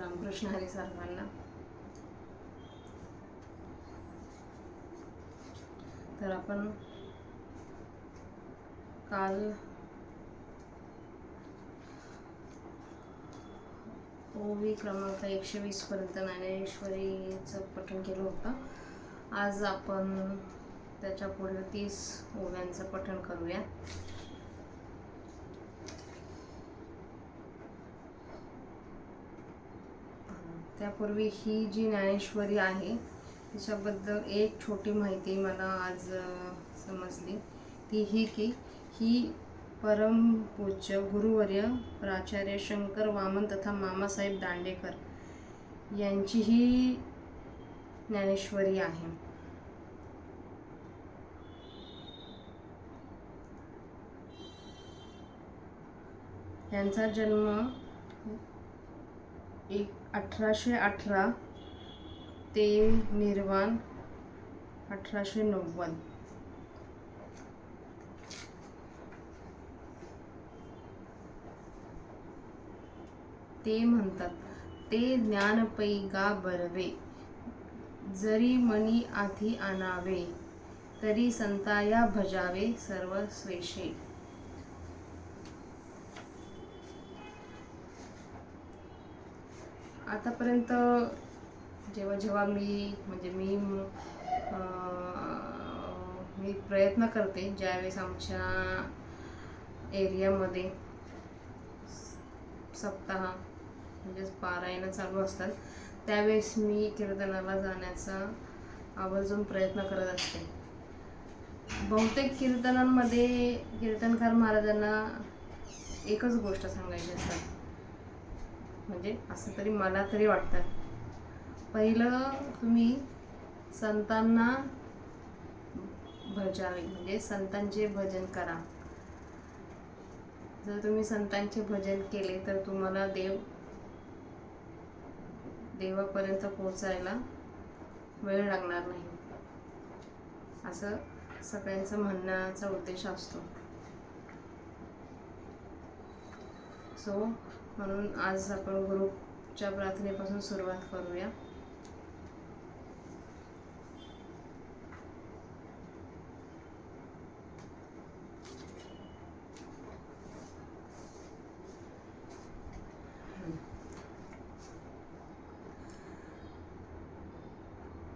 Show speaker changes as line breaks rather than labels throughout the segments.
रामकृष्ण हरी सर्वांना. तर आपण काल ओवी क्रमांक 120 पर्यंत ज्ञानेश्वरीचं पठण केलं होतं. आज आपण त्याच्या पुढे 30 ओव्यांचं पठण करूया. त्यापूर्वी ही जी ज्ञानेश्वरी आहे तिच्याबद्दल एक छोटी माहिती मला आज समजली. ती ही की ही परमपूज्य गुरुवर्य प्राचार्य शंकर वामन तथा मामासाहेब दांडेकर यांची ही ज्ञानेश्वरी आहे. यांचा जन्म 1818 ते निर्वाण 1890. ते म्हणतात, ते ज्ञान पैगा बरवे, जरी मनी आधी आणावे, तरी संताया भजावे सर्व स्वेशे. आतापर्यंत जेव्हा मी प्रयत्न करते, ज्यावेळेस आमच्या एरियामध्ये सप्ताह म्हणजेच पारायण चालू असतात, त्यावेळेस मी कीर्तनाला जाण्याचा आवर्जून प्रयत्न करत असते. बहुतेक कीर्तनांमध्ये कीर्तनकार महाराजांना एकच गोष्ट सांगायची असतात, म्हणजे असं तरी मला तरी वाटतं. पहिलं तुम्ही संतांना भजावे, म्हणजे संतांचे भजन करा. जर तुम्ही संतांचे भजन केले तर तुम्हाला देवापर्यंत पोहोचायला वेळ लागणार नाही, असं सगळ्यांचं म्हणण्याचा उद्देश असतो. सो म्हणून आज आपण गुरुच्या प्रार्थनेपासून सुरुवात करूया.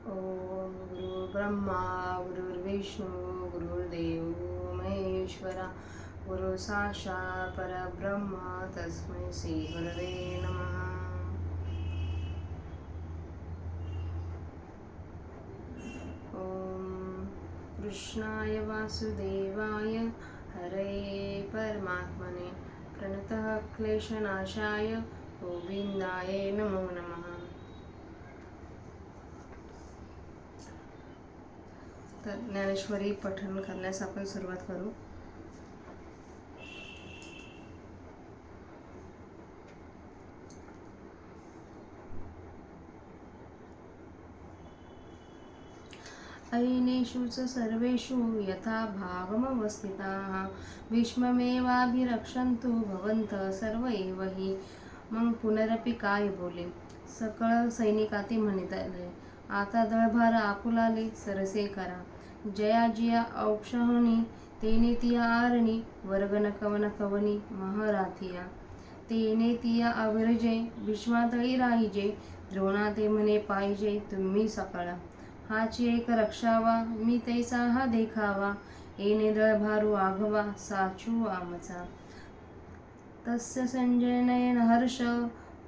ओम गुरु ब्रह्मा गुरुर्विष्णू गुरुर्देव महेश्वरा, गुरु साक्षात् परब्रह्म तस्मै श्री गुरवे नमः. ओम कृष्णाय वासुदेवाय हरे परमात्मने प्रणतः क्लेशनाशाय गोविंदाय नमो नमः. तर ज्ञानेश्वरी पठण करण्यास आपण सुरुवात करू. ऐनेषु च सर्वेषु यथा भावमवस्थिताः भीष्ममेवाभिरक्षन्तु भवन्तः सर्व एव हि. मग पुनरपि काय बोले, सकळ सैनिकाती म्हणिताले, आता दळभार आपुलाले सरसे करा. जयाजिया औक्षहणी तेने तिया आरणी, वर्गन कवन कवनी महराथिया. तेने तिया अविरजे भीष्मातळी राहिजे, द्रोणाते म्हणे पाहिजे तुम्ही सकळा. हाची एक रक्षावा मी तैसा हा देखावा, येणे दळभारू आघवा साचू आमचा. तस्य संजय नयन हर्ष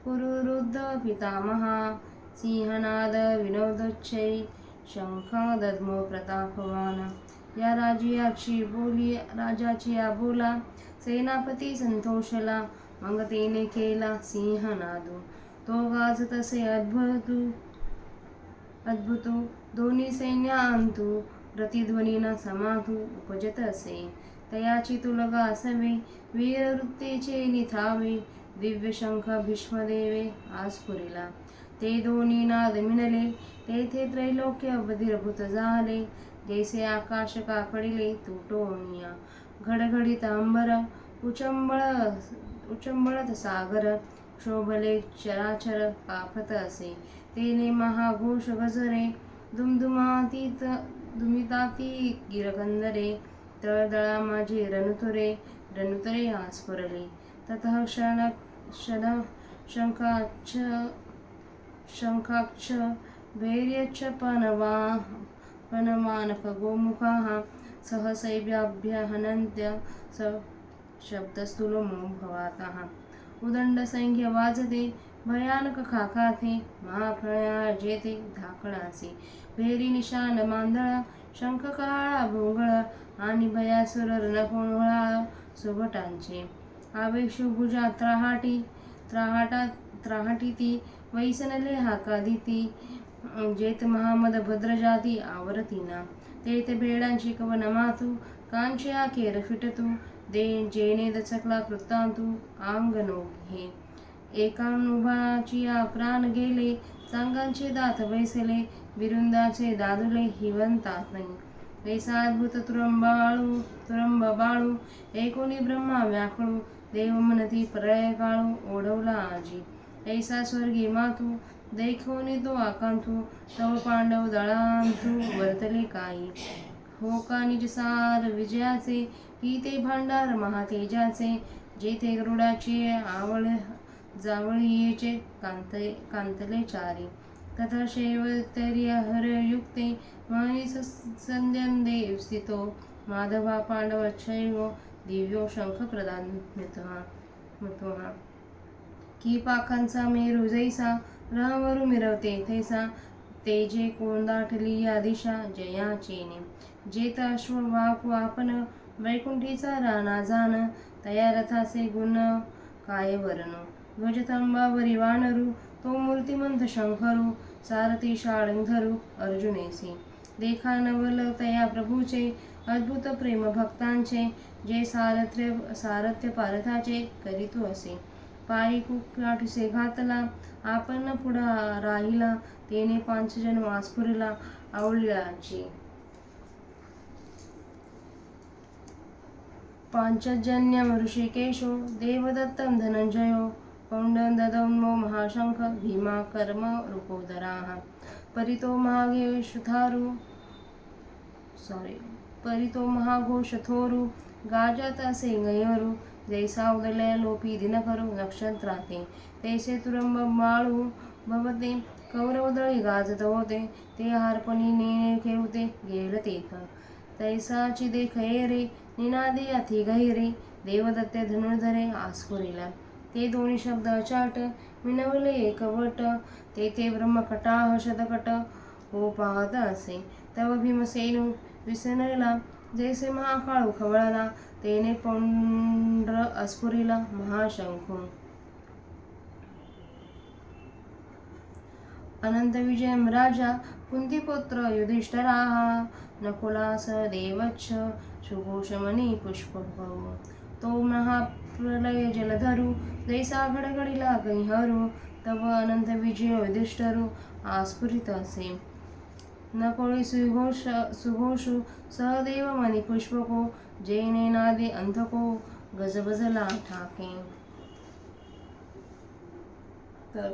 पुरुरुद्ध पितामहा, सिंहनाद विनोदोच्चै शंख दद्मो प्रतापवान. या राजाची या बोला, सेनापती संतोषला, मग तेने केला सिंहनादू. तो गाज तसे अद्भुत दोन्ही सैन्य अंतू, प्रतिध्वनी न समाधू उपजत असे. तयाची तुलगा असावे वीरवृत्तीचे निथावे, दिव्य शंख भीष्मदेवे आज पुरीला. ते दोन्ही नाद मिनले, तेथे त्रैलोक्य बधिरभूत झाले. जैसे आकाश कापडिले तुटोनिया, घडघडीत अंबर उचंबळत सागर. शोभले चराचर कापत असे. तेने महाघोष गजरे दुमिताती गिरकंदरे. तळदळा माझे रणुतरे आस्फुरले. ततः शंखाक्ष भैर्यच्च पनवानक गोमुखाः सहसैव्याभ्यहनन्त्य शब्दस्थूलमो भवातः. उदंड संख्य वाजते भयानक खाकाथे. महाप्रळया जेते धाकणासे. भेरी निशान मांदळ शंख काळा भोंगळ आणि भयासुर रणकोंहळा सुभटांचे. आवेशु भुजा त्राहाटीती वैसनले हाकादिती. जेत महामद भद्रजाती आवरतीना. तेथे बेडांची कवन मातू कांची आखेर फिटतू. जेने दचकला कृतांतू आंगनो हे. एकानुभाची प्राण गेले चांगांचे दात बैसले. बिरुंदाचे दादुले हिवंतात नाही. ऐसा अद्भुत तुरंब बाळू एकोणी ब्रह्मा व्याकुळू. देव म्हणती प्रलय काळू ओढवला आजी. ऐसा स्वर्गी मातू देखोनी तो आकांतू. तव पांडव दळांतू वर्तले काही. हो का निजसार विजयाचे की ते भांडार महातेजाचे. जेथे गरुडाची जावळीचे कांतले चारी. तथा शैवतर्यहरयुक्ते मनी संध्यन्दे स्थितो. माधवा पांडवच्छैव दिव्यो शंख प्रदान मत्वः. की पाखांचा मेरू जैसा रहवरू मिरवते तैसा. तेजे कोंदाटली या दिशा जयाचेने. जेत अश्व वाकू आपण वैकुंठीचा राणा जाण. तया रथाचे गुण काय वर्णू. ध्वजस्तंभावरी वानरू तो मूर्तिमंत शंखरू. सारथी शाळंधरू अर्जुनेसी. देखा नवल तया प्रभूचे अद्भुत प्रेम भक्तांचे. जे सारथ्य पारथाचे करीतू असे. पायी कुठाठीसे घातला आपण पुढा राहिला. तेने पांचजन आस्फुरला आवळल्याची. पांचजन्यम ऋषिकेशो देवदत्तं धनंजयो. कौंडं ददौन्मो महाशंख भीमा कर्म रुकोदराः. परितो महाघोषथोरू गाजत असे गैहरू. जैसा उदलय लोपी दिनकरू नक्षत्राते. तैसे तुरंब बाळू भवते कौरवदळी गाजत होते. ते हार्पणी नेणे खेळते गेल तेथ. तैसाची देख रे निनादे अति गहिरे. देवदत्ते धनुर्धरे आस्फुरिला. ते दोन्ही शब्द अचाट विनवले एकवट. तेथे ब्रह्मकटाह शतकट हो पाहत असे. तव भीमसेनु विसनला जैसे महाकाळू खवळला. तेने पौंड्र अस्फुरिला महाशंखू. अनंत विजयम राजा कुंतीपुत्र युधिष्ठिराः. नकुलास देवच्छ सुघोषमणी पुष्पभो. तो महाप्रलय जलधरू जैसा घडघडीला गैहरू. तव अनंत विजय युधिष्ठिरू आस्फुरित असे. नकुळे सुघोषू सहदेव मणी पुष्पको. जेने नादे अंधको गजबजला ठाके. तर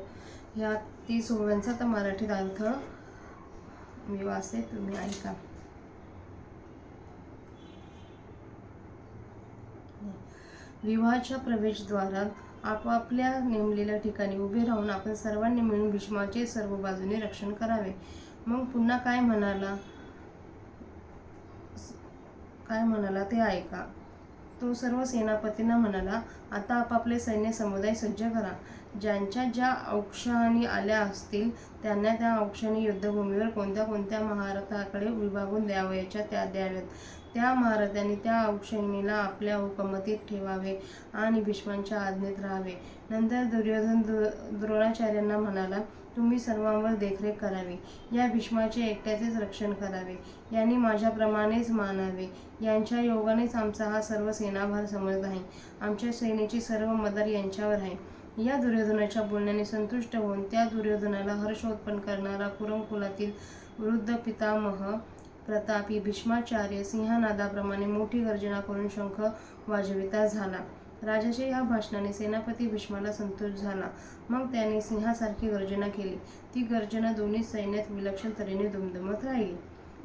ह्या 30 ओव्यांचा आता मराठीत अर्थ मी वाचते, तुम्ही ऐका. विवाहाच्या प्रवेशद्वारात आपापल्या नेमलेल्या ठिकाणी उभे राहून आपण सर्वांनी मिळून भीष्माचे सर्व बाजूने रक्षण करावे. मग पुन्हा काय म्हणाला ते ऐका. तो सर्व सेनापतींना म्हणाला, आता आपापले सैन्य समुदाय सज्ज करा. ज्यांच्या ज्या औक्षाणी आल्या असतील त्यांना त्या औक्षाणी युद्धभूमीवर कोणत्या महारथाकडे विभागून द्यावयाच्या त्या द्याव्यात. त्या महारथांनी त्या औक्षणीला आपल्या हुकमतीत ठेवावे आणि भीष्मांच्या आज्ञेत राहावे. नंतर दुर्योधन द्रोणाचार्यांना म्हणाला, तुम्ही सर्वांवर देखरेख करावी. या भीष्माचे एकट्याचेच रक्षण करावे. यांनी माझ्याप्रमाणेच मानावे. यांच्या योगानेच आमचा हा सर्व सेनाभार समजत आहे. आमच्या सेनेची सर्व मदार यांच्यावर आहे. या दुर्योधनाच्या बोलण्याने संतुष्ट होऊन त्या दुर्योधनाला हर्षोत्पन्न करणारा कुरुकुलातील वृद्ध पितामह प्रतापी भीष्माचार्य सिंहनादाप्रमाणे मोठी गर्जना करून शंख वाजविता झाला. राजाच्या या भाषणाने सेनापती भीष्माला संतोष झाला. मग त्याने सिंहासारखी गर्जना केली. ती गर्जना दोन्ही सैन्यात विलक्षण तऱ्हेने दुमदुमत राहिली.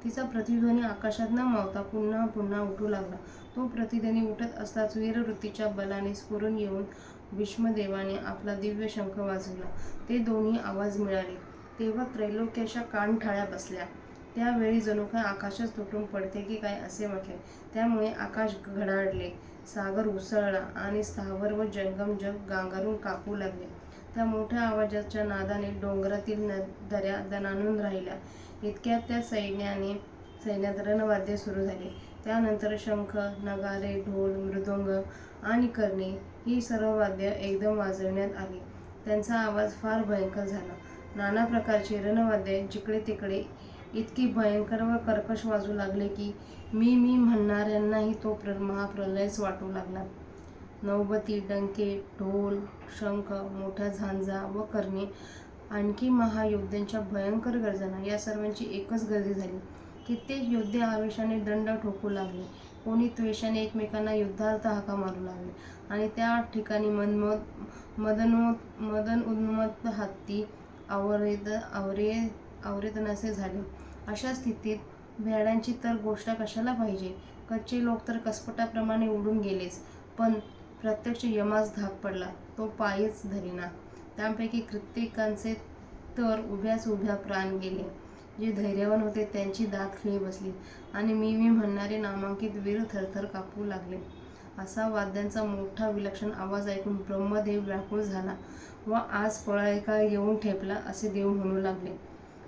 तिचा प्रतिध्वनी आकाशात न मावता पुन्हा पुन्हा उठू लागला. तो प्रतिध्वनी उठत असताच वीरवृत्तीच्या बलाने स्फुरून येऊन भीष्मदेवाने आपला दिव्य शंख वाजविला. ते दोन्ही आवाज मिळाले तेव्हा त्रैलोक्याच्या कानठळ्या बसल्या. त्यावेळी जणू काय आकाशच तुटून पडते की काय असे वाटले. त्यामुळे आकाश घडाडले, सागर उसळला आणि स्थावर व जंगम जग गांगारून कापू लागले. त्या मोठ्या आवाजाच्या नादाने डोंगरातील दऱ्या दणाणून राहिल्या. इतक्यात त्या सैन्यात रणवाद्ये सुरू झाली. त्यानंतर शंख, नगारे, ढोल, मृदुंग आणि कर्णे ही सर्व वाद्ये एकदम वाजविण्यात आली. त्यांचा आवाज फार भयंकर झाला. नाना प्रकारची रणवाद्ये जिकडे तिकडे इतकी भयंकर व कर्कश वाजू लागले की मी म्हणणाऱ्यांनाही तो महाप्रलयच वाटू लागला. नौबती, डंके, ढोल, शंख, मोठ्या झांजा व कर्णे, आणखी महायोद्ध्यांच्या भयंकर गर्जना या सर्वांची एकच गर्दी झाली. कित्येक योद्धे आवेशाने दंड ठोकू लागले. कोणी त्वेषाने एकमेकांना युद्धार्थ हाका मारू लागले आणि त्या ठिकाणी मदन उन्मत्त हत्ती आवरेतनसे झाले. अशा स्थितीत भेड्यांची तर गोष्ट कशाला पाहिजे. कच्चे लोक तर कसपटाप्रमाणे उडून गेलेच, पण प्रत्यक्ष यमास धाक पडला तो पायच धरीना. त्यापैकी कित्येकांचे तर उभ्याच उभ्या प्राण गेले. जे धैर्यवान होते त्यांची दात खिळी बसली आणि मी म्हणणारे नामांकित वीर थरथर कापू लागले. असा वाद्यांचा मोठा विलक्षण आवाज ऐकून ब्रह्मदेव व्याकुळ झाला व आज पळायका येऊन ठेपला असे देव म्हणू लागले.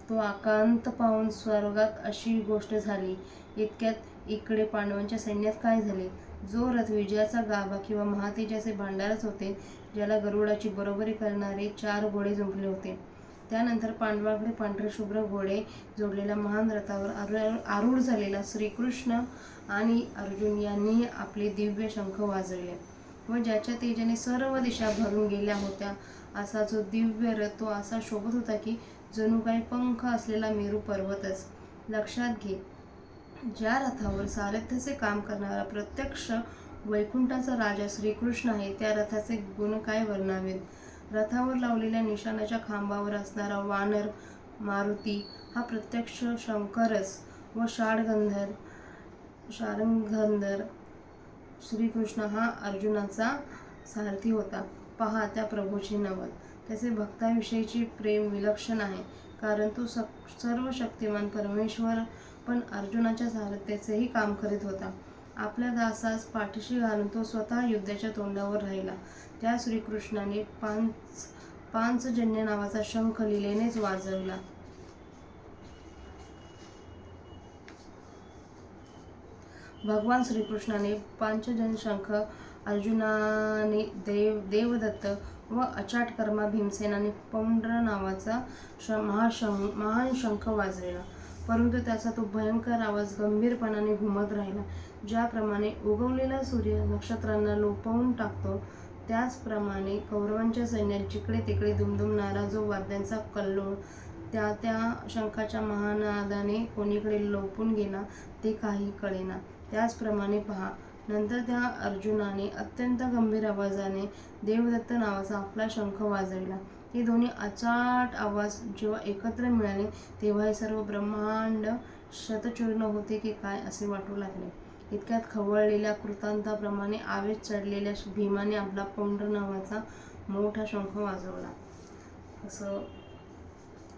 तो आकांत पाहून स्वर्गात अशी गोष्ट झाली. इतक्यात इकडे पांडवांच्या सैन्यात काय झाले. जो रथ विजयाचा गाभा किंवा महातेजाचे भांडारच होते, ज्याला गरुडाची बरोबरी करणारे 4 घोडे जुंपले होते. त्यानंतर पांडवांकडे पांढरे शुभ्र घोडे जोडलेल्या महान रथावर आरूढ झालेला श्रीकृष्ण आणि अर्जुन यांनी आपले दिव्य शंख वाजवले व ज्याच्या तेजाने सर्व दिशा भरून गेल्या होत्या असा जो दिव्य रथ तो असा शोभत होता की जणू काही पंख असलेला मेरू पर्वतच. लक्षात घे, ज्या रथावर सारथ्याचे काम करणारा प्रत्यक्ष वैकुंठाचा राजा श्रीकृष्ण आहे, त्या रथाचे गुण काय वर्णावेत. रथावर लावलेल्या निशाणाच्या खांबावर असणारा वानर मारुती हा प्रत्यक्ष शंकरच व शार्ङ्गधर श्रीकृष्ण हा अर्जुनाचा सारथी होता. पहा त्या प्रभूचे नवल. त्याचे भक्ताविषयीचे प्रेम विलक्षण आहे, कारण तो सर्व शक्तिमान परमेश्वर पण अर्जुनाच्या सारथ्याचेही काम करीत होता. आपल्या दासास पाठीशी घालून तो स्वतः युद्धाच्या तोंडावर राहिला. त्या श्रीकृष्णाने पांचजन्य नावाचा शंख लीलेनेच वाजवला. भगवान श्रीकृष्णाने पांचजन्य शंख, अर्जुनाने देवदत्त व अचाटकर्मा भीमसेनाने पौंड्र नावाचा महान शंख वाजविला. परंतु त्याचा तो भयंकर आवाज गंभीरपणाने घुमत राहिला. ज्याप्रमाणे उगवलेला सूर्य नक्षत्रांना लोपवून टाकतो, त्याचप्रमाणे कौरवांच्या सैन्यात जिकडे तिकडे दुमदुमणारा जो वाद्यांचा कल्लोळ त्या शंखाच्या महानादाने कोणीकडे लोपून गेला ते काही कळेना. त्याचप्रमाणे पहा, नंतर त्या अर्जुनाने अत्यंत गंभीर आवाजाने देवदत्त नावाचा आपला शंख वाजविला. ते दोन्ही अचाट आवाज जेव्हा एकत्र मिळाले तेव्हा हे सर्व ब्रह्मांड शतचूर्ण होते की काय असे वाटू लागले. इतक्यात खवळलेल्या कृतांताप्रमाणे आवेश चढलेल्या भीमाने आपला पौंड्र नावाचा मोठा शंख वाजवला. असं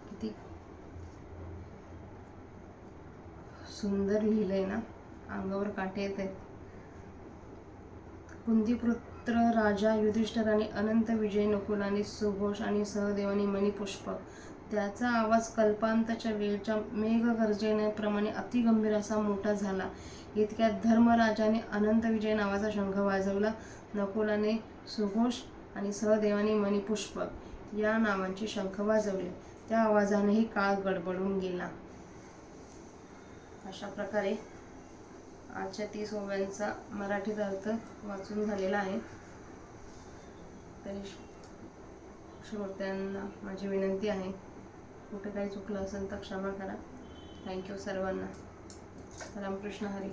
किती सुंदर लिहिलंय ना, अंगावर काटे येत आहेत. कुंतीपुत्र राजा युधिष्ठिराने अनंत विजय, नकुलाने सुघोष आणि सहदेवाने मणिपुष्पक. त्याचा आवाज कल्पांताच्या वेळच्या मेघगर्जनेप्रमाणे अतिगंभीर असा मोठा झाला. इतक्यात धर्मराजाने अनंत विजय नावाचा शंख वाजवला. नकुलाने सुघोष आणि सहदेवाने मणिपुष्पक या नावांचे शंख वाजवले. त्या आवाजानेही काळ गडबडून गेला. अशा प्रकारे आजच्या 30 ओव्यांचा मराठीत अर्थ वाचून झालेला आहे. तरी श्रोत्यांना माझी विनंती आहे, कुठे काही चुकलं असेल तर क्षमा करा. थँक्यू सर्वांना. रामकृष्ण हरी.